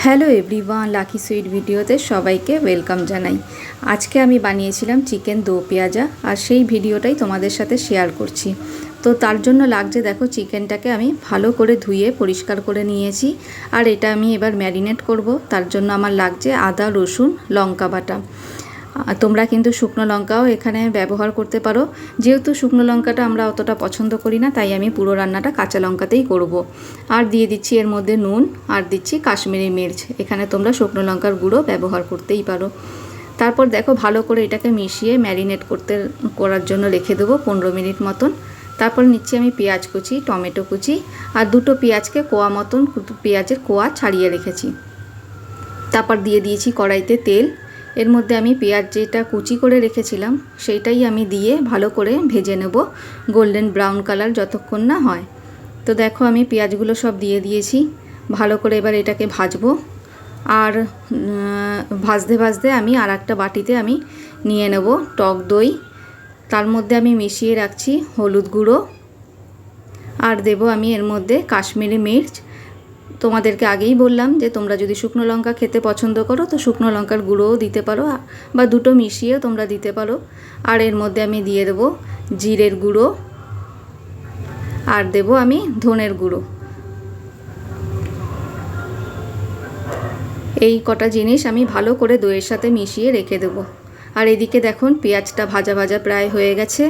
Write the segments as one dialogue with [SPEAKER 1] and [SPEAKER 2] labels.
[SPEAKER 1] Hello everyone, lucky sweet ভিডিওতে সবাইকে welcome জানাই। আজকে আমি বানিয়েছিলাম চিকেন দো পেঁয়াজা, আর সেই ভিডিওটাই তোমাদের সাথে শেয়ার করছি। তো তার জন্য লাগছে, দেখো চিকেনটাকে আমি ভালো করে ধুয়ে পরিষ্কার করে নিয়েছি, আর এটা আমি এবার ম্যারিনেট করব। তার জন্য আমার লাগছে আদা, রসুন, লঙ্কা বাটা। তোমরা কিন্তু শুকনো লঙ্কাও এখানে ব্যবহার করতে পারো। যেহেতু শুকনো লঙ্কাটা আমরা অতটা পছন্দ করি না, তাই আমি পুরো রান্নাটা কাঁচা লঙ্কাতেই করব। আর দিয়ে দিচ্ছি এর মধ্যে নুন, আর দিচ্ছি কাশ্মীরি মির্চ। এখানে তোমরা শুকনো লঙ্কার গুঁড়ো ব্যবহার করতেই পারো। তারপর দেখো ভালো করে এটাকে মিশিয়ে ম্যারিনেট করার জন্য রেখে দেবো 15 মিনিট মতন। তারপর নিচ্ছি আমি পেঁয়াজ কুচি, টমেটো কুচি, আর দুটো পেঁয়াজকে কোয়া মতন পেঁয়াজের কোয়া ছাড়িয়ে রেখেছি। তারপর দিয়ে দিয়েছি কড়াইতে তেল। এর মধ্যে আমি পেঁয়াজ যেটা কুচি করে রেখেছিলাম সেইটাই আমি দিয়ে ভালো করে ভেজে নেব, গোল্ডেন ব্রাউন কালার যতক্ষণ না হয়। তো দেখো আমি পেঁয়াজগুলো সব দিয়ে দিয়েছি, ভালো করে এবার এটাকে ভাজবো। আর ভাজতে ভাজতে আমি আর একটা বাটিতে আমি নিয়ে নেব টক দই। তার মধ্যে আমি মিশিয়ে রাখছি হলুদ গুঁড়ো, আর দেব আমি এর মধ্যে কাশ্মীরি মির্চ। তোমাদেরকে আগেই বললাম যে তোমরা যদি শুকনো লঙ্কা খেতে পছন্দ করো তো শুকনো লঙ্কার গুঁড়োও দিতে পারো, বা দুটো মিশিয়েও তোমরা দিতে পারো। আর এর মধ্যে আমি দিয়ে দেবো জিরের গুঁড়ো, আর দেব আমি ধনের গুঁড়ো। এই কটা জিনিস আমি ভালো করে দইয়ের সাথে মিশিয়ে রেখে দেবো। আর এদিকে দেখুন পেঁয়াজটা ভাজা ভাজা প্রায় হয়ে গেছে,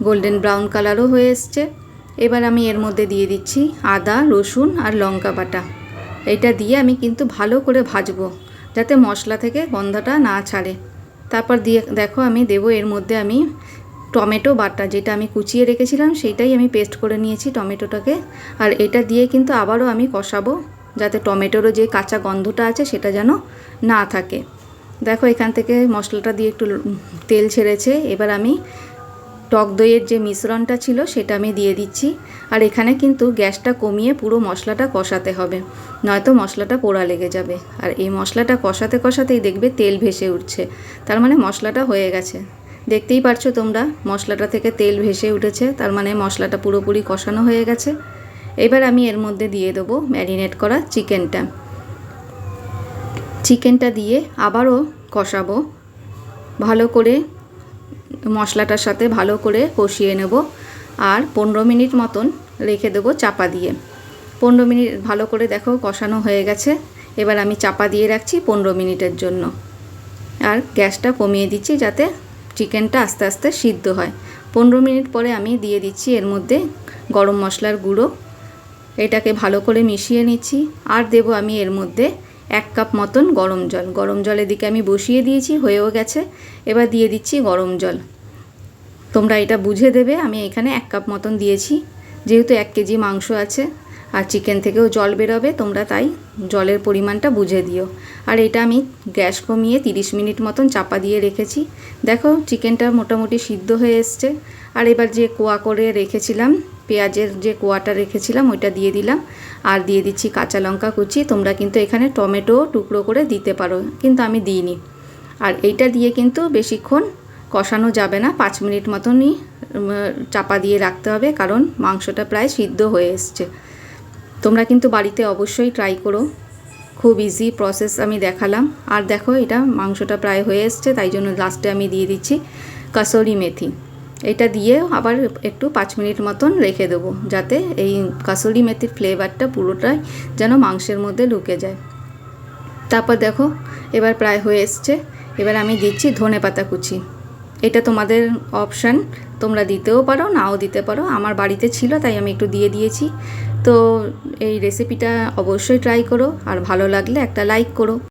[SPEAKER 1] গোল্ডেন ব্রাউন কালারও হয়ে এসছে। এবার আমি এর মধ্যে দিয়ে দিচ্ছি আদা, রসুন আর লঙ্কা বাটা। এটা দিয়ে আমি কিন্তু ভালো করে ভাজবো, যাতে মশলা থেকে গন্ধটা না ছাড়ে। তারপর দিয়ে দেখো আমি দেবো এর মধ্যে আমি টমেটো বাটা, যেটা আমি কুচিয়ে রেখেছিলাম সেইটাই আমি পেস্ট করে নিয়েছি টমেটোটাকে। আর এটা দিয়ে কিন্তু আবারও আমি কষাবো, যাতে টমেটোরও যে কাঁচা গন্ধটা আছে সেটা যেন না থাকে। দেখো এখান থেকে মশলাটা দিয়ে একটু তেল ছেড়েছে। এবার আমি টক দইয়ের যে মিশ্রণটা ছিল সেটা আমি দিয়ে দিচ্ছি। আর এখানে কিন্তু গ্যাসটা কমিয়ে পুরো মশলাটা কষাতে হবে, নয়তো মশলাটা পোড়া লেগে যাবে। আর এই মশলাটা কষাতে কষাতেই দেখবে তেল ভেসে উঠছে, তার মানে মশলাটা হয়ে গেছে। দেখতেই পারছো তোমরা, মশলাটা থেকে তেল ভেসে উঠেছে, তার মানে মশলাটা পুরোপুরি কষানো হয়ে গেছে। এবার আমি এর মধ্যে দিয়ে দেবো ম্যারিনেট করা চিকেনটা দিয়ে আবারও কষাবো ভালো করে, মশলাটার সাথে ভালো করে কষিয়ে নেব। আর 15 মিনিট মতন রেখে দেবো চাপা দিয়ে। 15 মিনিট ভালো করে দেখো কষানো হয়ে গেছে। এবার আমি চাপা দিয়ে রাখছি 15 মিনিটের জন্য, আর গ্যাসটা কমিয়ে দিচ্ছি যাতে চিকেনটা আস্তে আস্তে সিদ্ধ হয়। 15 মিনিট পরে আমি দিয়ে দিচ্ছি এর মধ্যে গরম মশলার গুঁড়ো। এটাকে ভালো করে মিশিয়ে নিচ্ছি। আর দেব আমি এর মধ্যে 1 কাপ মতন গরম জল এদিকে আমি বসিয়ে দিয়েছি, হয়েও গেছে। এবার দিয়ে দিচ্ছি গরম জল। তোমরা এটা বুঝে দেবে, আমি এখানে 1 কাপ মতন দিয়েছি, যেহেতু 1 কেজি মাংস আছে আর চিকেন থেকেও জল বেরোবে, তোমরা তাই জলের পরিমাণটা বুঝে দিও। আর এটা আমি গ্যাস কমিয়ে 30 মিনিট মতন চাপা দিয়ে রেখেছি। দেখো চিকেনটা মোটামুটি সিদ্ধ হয়ে এসছে। আর এবার যে কোয়া করে রেখেছিলাম, পেঁয়াজের যে কোয়াটা রেখেছিলাম ওইটা দিয়ে দিলাম, আর দিয়ে দিচ্ছি কাঁচা লঙ্কা কুচি। তোমরা কিন্তু এখানে টমেটো টুকরো করে দিতে পারো, কিন্তু আমি দিইনি। আর এইটা দিয়ে কিন্তু বেশিক্ষণ কষানো যাবে না, 5 মিনিট মতনই চাপা দিয়ে রাখতে হবে, কারণ মাংসটা প্রায় সিদ্ধ হয়ে এসছে। তোমরা কিন্তু বাড়িতে অবশ্যই ট্রাই করো, খুব ইজি প্রসেস আমি দেখালাম। আর দেখো এটা মাংসটা প্রায় হয়ে এসছে, তাই জন্য লাস্টে আমি দিয়ে দিচ্ছি কাসুরি মেথি। এটা দিয়ে আবার একটু 5 মিনিট মতন রেখে দেবো, যাতে এই কাসুরি মেথির ফ্লেভারটা পুরোটাই যেন মাংসের মধ্যে ঢুকে যায়। তারপর দেখো এবার প্রায় হয়ে এসছে। এবার আমি দিচ্ছি ধনেপাতা কুচি। এটা তোমাদের অপশান, তোমরা দিতেও পারো নাও দিতে পারো। আমার বাড়িতে ছিল তাই আমি একটু দিয়ে দিয়েছি। তো এই রেসিপিটা অবশ্যই ট্রাই করো, আর ভালো লাগলে একটা লাইক করো।